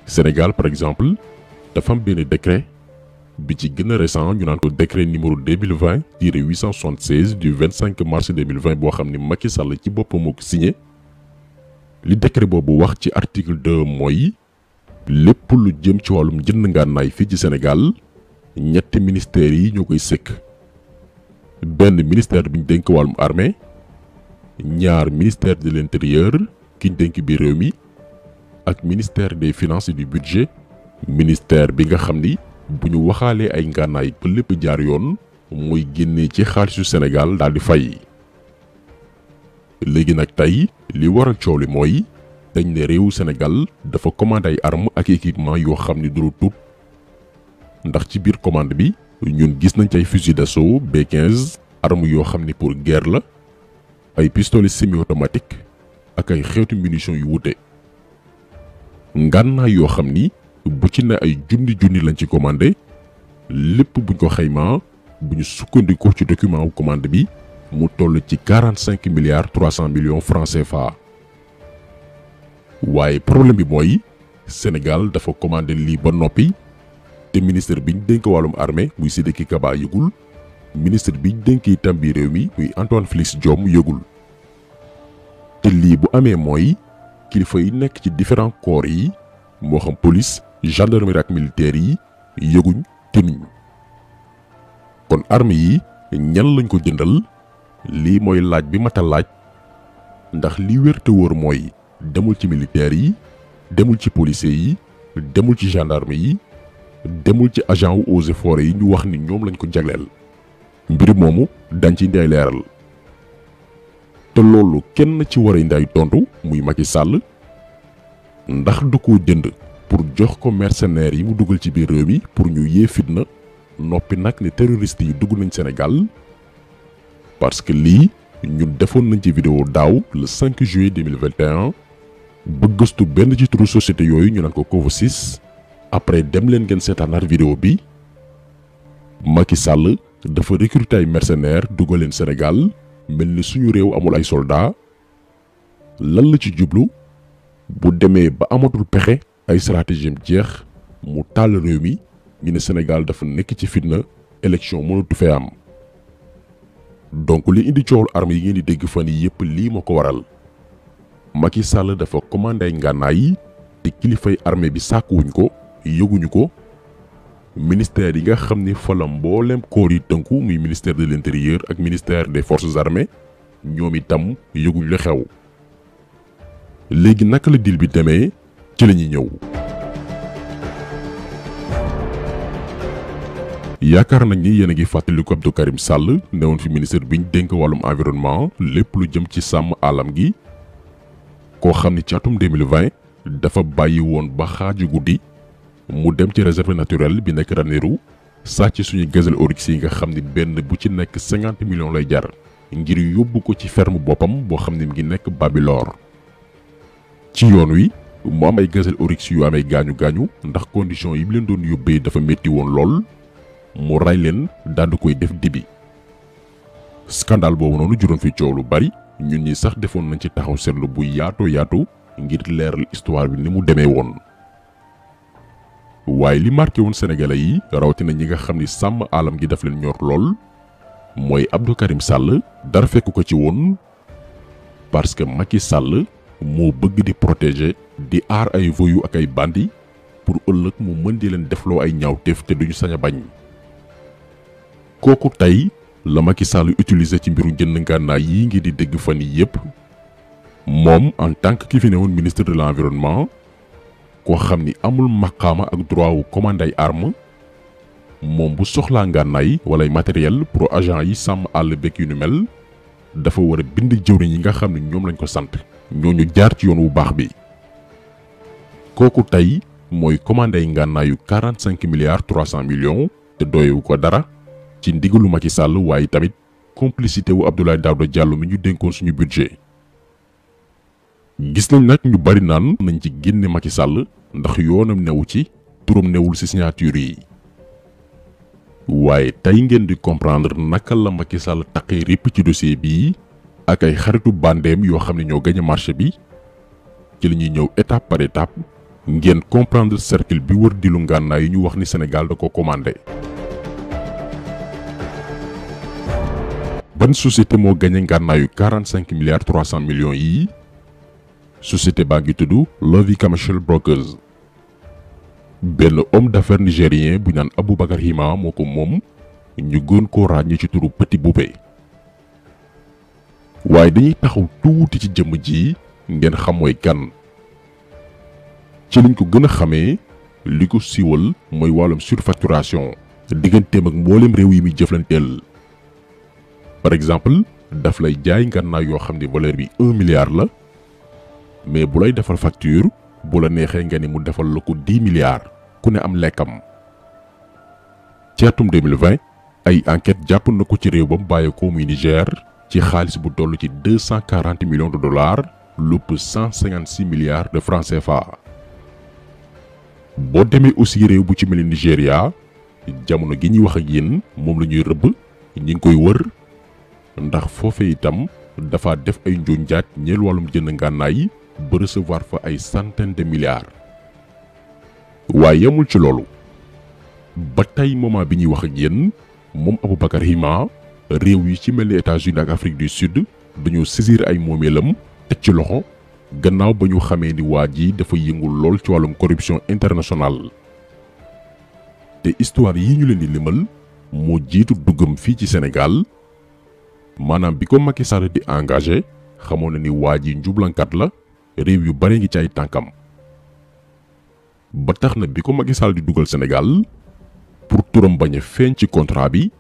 Sénégal par exemple dafa am benn décret bi ci gën a récent ñu naan ko décret numéro 2020-876 du 25 mars 2020 boo xam ni Macky Sall ci boppam moo ko signé. li décret boobu wax ci article 2 mooy lépp lu jëm ci wàllum jënd ngànnaay fii ci Sénégal ñetti ministères yi ñoo koy sëkk. benn ministère bi ñu dénk wàllum armée, ñaar ministère de l'intérieur ki ñu dénk biir réew mi, ak ministère des finances et du budget, ministère bi nga xam ni bu ñu waxaalee ay ngànnaay ba lépp jaar yoon muy génnee ci xaalisu Sénégal daal di fay. léegi nag tey li waral coow li mooy dañ ne réewu Sénégal dafa commandé ay armes ak équipement yoo xam ni du tut ndax ci biir commande bi ñun gis nañ ci ay fusil d'assaut B15 armes yoo xam ni pour guerre la, ay pistolet semi-automatique ak ay xeetu munitions yu wute. ngànnaay yoo xam ni bu ci ne ay junni lañ ci commandé lépp buñ ko xaymaa bu ñu sukkandikoo ci document wu commande bi mu toll ci 45 milliards 300 millions francs CFA. waaye problème bi mooy Sénégal dafa commandé lii ba noppi te ministre bi ñu dénk wàllum armée muy Sidiki Kaba yëgul, ministre bi ñu dénk itam bi réew mi muy Antoine Félix Diome yëgul. te lii bu amee mooy kilifa yi nekk ci différents corps yi moo xam police gendarmerie ak militaire yi yëguñ tinuñ. kon armée yi ñan lañ ko jëndal lii mooy laaj bi mata laaj ndax li wér te wóor mooy demul ci militaire yi, demul ci policiers yi, demul ci gendarme yi, demul ci agent wu eaux et forêts yi ñu wax ni ñoom lañ ko jagleel. mbir moomu dañ ci ndey leeral te loolu kenn ci war a nday tontu muy Macky Sall ndax du ko jënd pour jox ko mercenaires yi mu dugal ci biir réew mi pour ñu yee fitna noppi nag ne terroristes yi dugg nañ Sénégal. parce que lii ñun defoon nañ ci vidéo daaw le 5 juillet 2021 ba gëstu benn ci turu société yooyu ñu naan ko Covo6. après dem leen ngeen seetaanaat vidéo bi. Macky Sall dafa recruter ay mercenaires dugal leen Sénégal mel ni suñu réew amul ay soldats. lan la ci jublu bu demee ba amatul pexe ay stratégie am jeex mu taal réew mi ñu ne Sénégal dafa nekk ci fitna élection mënatu fee am. donc li indi coowul armes yi ngeen di dégg fan yi yëpp lii moo ko waral Macky Sall dafa commandé ay ngànnaay te kilifay armée bi sàkkuwuñ ko yëguñu ko. ministère yi nga xam ni fa la mboolem corps yi tënku muy ministère de l'intérieur ak ministère des forces armées ñoom itam yëguñ la xew. léegi naka la deal bi demee ci la ñuy ñëw. yaakaar nañ ni yéen a ngi fàttaliku Abdou Karim Sall newoon fi ministre bi ñu dénk wàllum environnement lépp lu jëm ci sàmm alam gi koo xam ni ci atum 2020 dafa bàyyi woon ba xaaju guddi mu dem ci réserve naturelle bi nekk Ranérou sàcc suñu gazelle oryx yi nga xam ni benn bu ci nekk 50 millions lay jar ngir yóbbu ko ci ferme boppam boo xam ni mu ngi nekk Bambilor. ci yoon wi mu am ay gazelle oryx yu amay gaañu ndax condition yi mu leen doon yóbbee dafa métti woon lool. mu ray leen daal di koy def dibi. scandale boobu noonu juróom fi coow lu bari ñun ñi sax defoon nañ ci taxaw seetlu bu yaatu ngir leeral histoire bi ni mu demee woon. waaye li marqué woon sénégalais yi rawatina ñi nga xam ni sàmm alam gi daf leen ñor lool mooy Abdou Karim Sall dara fekk ko ci woon parce que Macky Sall moo bëgg di protéger di aar ay voyous ak ay bandits pour ëllëg mu mën di leen defloo ay ñaawteef te duñu sañ a bañ. kooku tey la Macky Sall utiliser ci mbiru jënd ngànnaay yi ngi di dégg fan yi yépp moom en tant que ki fi newoon ministre de l'environnement koo xam ni amul maqaama ak droit wu commandé ay armes moom bu soxlaa ngànnaay wala ay matériel pour agent yi sàmm àll beeg yu ni mel dafa war a bind jëwriñ yi nga xam ne ñoom lañ ko sant ñooñu jaar ci yoon wu baax bi. kooku tey mooy commandé ay ngànnaayu 45 milliards 300 millions te doyewu ko dara. ci ndigalu Macky Sall waaye tamit complicité wu Abdoulaye Daouda Diallo mi ñu dénkoon suñu budget. gis nañ nag ñu bari naan nañ ci génne Macky Sall ndax yoonam newu ci turam newul ci signature yi. waaye tey ngeen di comprendre naka la Macky Sall taqee répp ci dossier bii ak ay xaritu bandeem yoo xam ne ñoo gañ marché bi ci la ñuy ñëw étape par étape ngeen comprendre cercle bi wër di lu ngànnaay yi ñu wax ni Sénégal da ko commandé. ban société moo gagné ngànnaayu 45 milliards 300 millions yi? société baa ngi tudd Lovy Commercial Brokers. benn homme d'affaires nigérien bu naan Aboubacar Hima moo ko moom, ñu gën koo ràññee ci turu Petit Boubé. waaye dañuy taxaw tuuti ci jëmm ji ngeen xam mooy kan. ci liñ ko gën a xamee li ko siiwal mooy wàllum surfacturation digganteem ak mboolem réew yi muy jëflanteel. par exemple daf lay jaay ngànnaay yoo xam ne valeur bi 1 milliard la, mais bu lay defal facture bu la neexee nga ni mu defal la ko 10 milliards ku ne am lekkam. ci atum 2020 ay enquête jàpp na ko ci réew ba mu bàyyeekoo muy Niger ci xaalis bu toll ci 240 millions de dollars, lupp 156 milliards de francs CFA. boo demee aussi réew bu ci mel ni Nigéria jamono gi ñuy wax ak yéen moom la ñuy rëbb ñi ngi koy wër ndax foofe itam dafa def ay njuuj njaaj ñeel wàllum jënd ngànnaay ba recevoir fa ay centaines de milliards. waaye yemul ci loolu ba tey moment bi ñuy wax ak yéen moom Aboubacar Hima réew yi ci mel ni États-Unis ak Afrique du Sud dañoo saisir ay moomeelam teg ci loxo gannaaw ba ñu xamee ni waa ji dafa yëngul lool ci wàllum corruption internationale. te histoire yi ñu leen di limal moo jiitu duggam fii ci Sénégal. maanaam bi ko Macky Sall di engagé xamoon na ni waa ji njublankat la, réew yu bare ngi ci ay tànkam. ba tax na bi ko Macky Sall di dugal Sénégal pour turam bañ a feeñ ci contrat bi,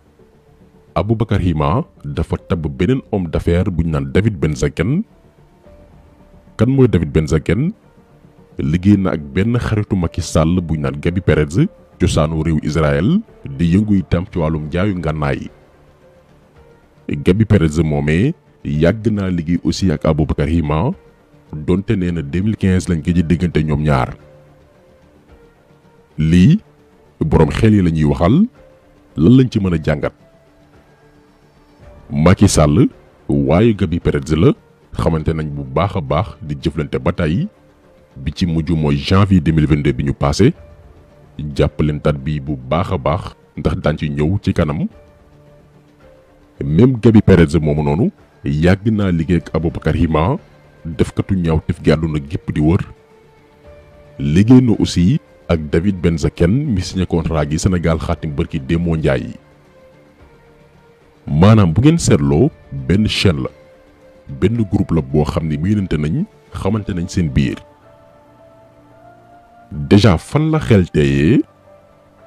Aboubacar Hima dafa tabb beneen homme d'affaires bu ñu naan David Benzaken. kan mooy David Benzaken? liggéey na ak benn xaritu Macky Sall bu ñu naan Gabi Perez cosaanu réew Israël di yëngu itam ci wàllum njaayu ngànnaay. Gabi Perez moomee yàgg naa liggéey aussi ak Aboubacar Hima donte nee na 2015 lañ gëj a déggante ñoom ñaar. lii boroom xel yi la ñuy waxal lan lañ ci mën a jàngat. Macky Sall waaye Gabi Perez la xamante nañ bu baax a baax di jëflante ba tey bi ci mujj mooy janvier 2022 bi ñu passé jàppaleen tat bi bu baax a baax ndax daan ci ñëw ci kanam. même Gabi Perez moomu noonu yàgg naa liggéey ak Aboubacar Hima defkatu ñaawteef gi àdduna gépp di wër. liggéey na aussi ak David Benzaken mi signé contrat gi Sénégal xaatim bërki Démo Njaay. maanaam bu ngeen seetloo benn chaîne la, benn groupe la boo xam ne miinante nañ xamante nañ seen biir. déjà fan la xel teeyee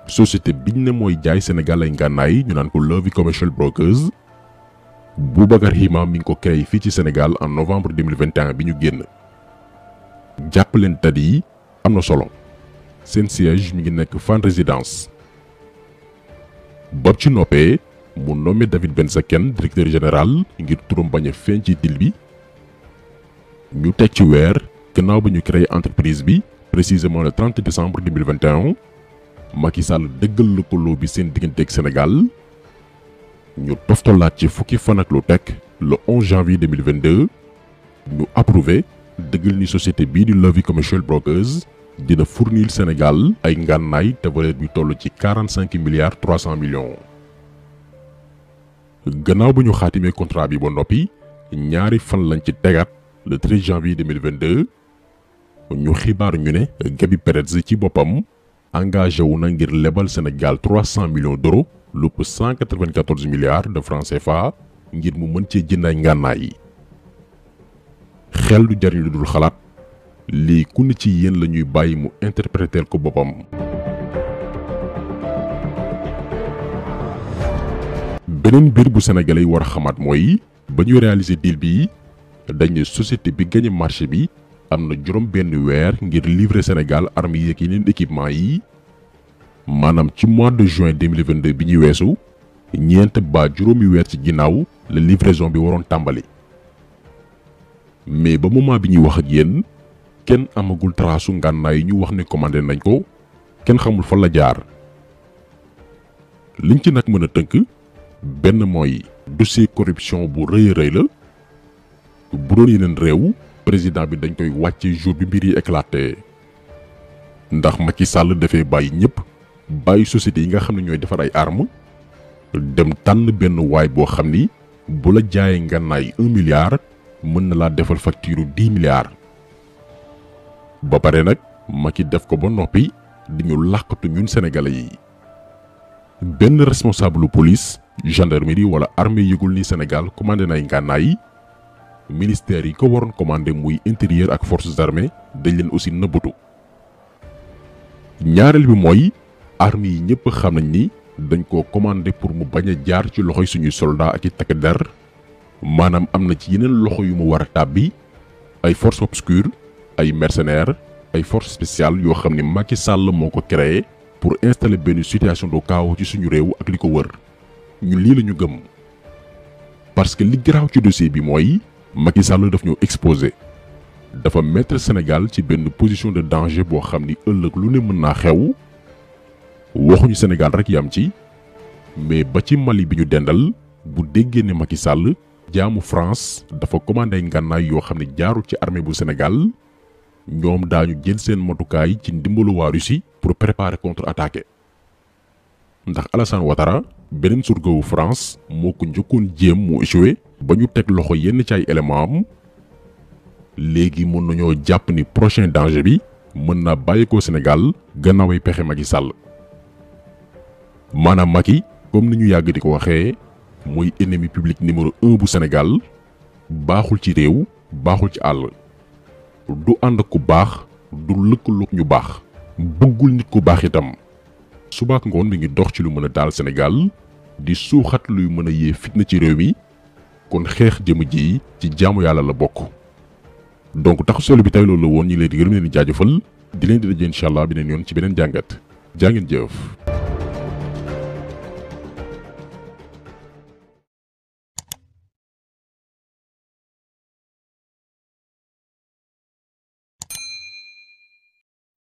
société biñ ne mooy jaay Sénégal ay ngànnaay ñu naan ko Lovy Commercial Brokers. Boubacar Hima mi ngi ko créé fii ci Sénégal en novembre 2021 bi ñu génn. jàpp leen tat yi am na solo. seen siège mi ngi nekk Fann Résidence. ba ci noppee mu nommé David Benzaken directeur général ngir turam bañ a feeñ ci deal bi. ñu teg ci weer gannaaw ba ñu créé entreprise bi précisément le 30 décembre 2021 Macky Sall dëggal lëkkaloo bi seen diggante ak Sénégal. ñu toftalaat ci fukki fan ak lu teg le 11 janvier 2022 ñu approuvé dëggal ni société bii di Lovy Commercial Brokers dina fournir Sénégal ay ngànnaay te valeur bi toll ci 45 milliards 300 millions. gannaaw ba ñu xaatimee contrat bi ba noppi ñaari fan lañ ci tegaat le 13 janvier 2022 ñu xibaar ñu ne Gabi Perez ci boppam engagé wu na ngir lebal Sénégal 300 millions d'euros, lupp 194 milliards de francs CFA ngir mu mën cee jënd ay ngànnaay yi. xel du jariñ lu dul xalaat lii ku ne ci yéen la ñuy bàyyi mu interpréter ko boppam. beneen mbir bu sénégalais yi war a xamaat mooy ba ñu réaliser deal bi dañ ne société bi gagné marché bi am na juróom benn weer ngir livrer Sénégal armes yi ak yeneen équipement yi. maanaam ci mois de juin 2022 bi ñuy weesu ñeent ba juróomi weer ci ginnaaw la livraison bi waroon tàmbali. mais ba moment bi ñuy wax ak yéen kenn amagul trasu ngànnaay yi ñu wax ne commandé nañ ko, kenn xamul fan la jaar. liñ ci nag mën a tënk benn mooy dossier corruption bu rëy a rëy la. bu doon yeneen réew président bi dañ koy wàcce jour bi mbir yi éclaté. ndax Macky Sall dafay bàyyi ñëpp bàyyi société yi nga xam ne ñooy defar ay armes dem tànn benn waay boo xam ni bu la jaayee ngànnaay 1 milliard mën na laa defal facture 10 milliards ba pare nag Macky def ko ba noppi di ñu làqatu ñun sénégalais yi. benn responsable police gendarmerie wala armée yëgul ni Sénégal commandé nay ngànnaay ministère yi ko waroon commandé muy intérieur ak forces armées dañ leen aussi nëbbatu. ñaareel bi mooy armée yi ñëpp xam nañ ni dañ koo commandé pour mu bañ a jaar ci loxoy suñuy soldats ak i takk der maanaam am na ci yeneen loxo yu mu war a tàbbi ay forces obscures ay mercenaires ay forces spéciales yoo xam ni Macky Sall moo ko créé pour installer benn situation de chaos ci suñu réew ak li ko wër ñun lii la ñu gëm parce que li garaaw ci dossier bi mooy Macky Sall daf ñoo exposé dafa mettre Sénégal ci benn position de danger boo xam ni ëllëg lu ne mën naa xew waxuñu Sénégal rek yam ci mais ba ci Mali bi ñu dendal bu déggee ne Macky Sall jaamu France dafa commandé ngànnaay yoo xam ne jaarul ci armée bu Sénégal ñoom daañu jël seen matukaay ci ndimbalu waa Russie pour préparer contre-attaquer ndax Alassane Ouattara beneen surgawu France moo ko njëkkoon jéem mu échoué ba ñu teg loxo yenn ci ay élément am léegi mën nañoo jàpp ni prochain danger bi mën naa bàyyeekoo Sénégal gannaaw ay pexe Macky Sall maanaam Macky comme ni ñu yàgg di ko waxee mooy ennemi public numéro 1 bu Sénégal baaxul ci réew baaxul ci àll du ànd ku baax du lëkkaloog ñu baax bëggul nit ku baax itam subaak ngoon mi ngi dox ci lu mën a daal Sénégal di suuxat luy mën a yee fitna ci réew mi kon xeex jëm ji ci jaamu yàlla la bokk. donc tax solo bi tey loolu la woon ñu ngi leen di gërëm leen di jaajëfal di leen di daje incha allah beneen yoon ci beneen jàngat jaa ngeen jëf.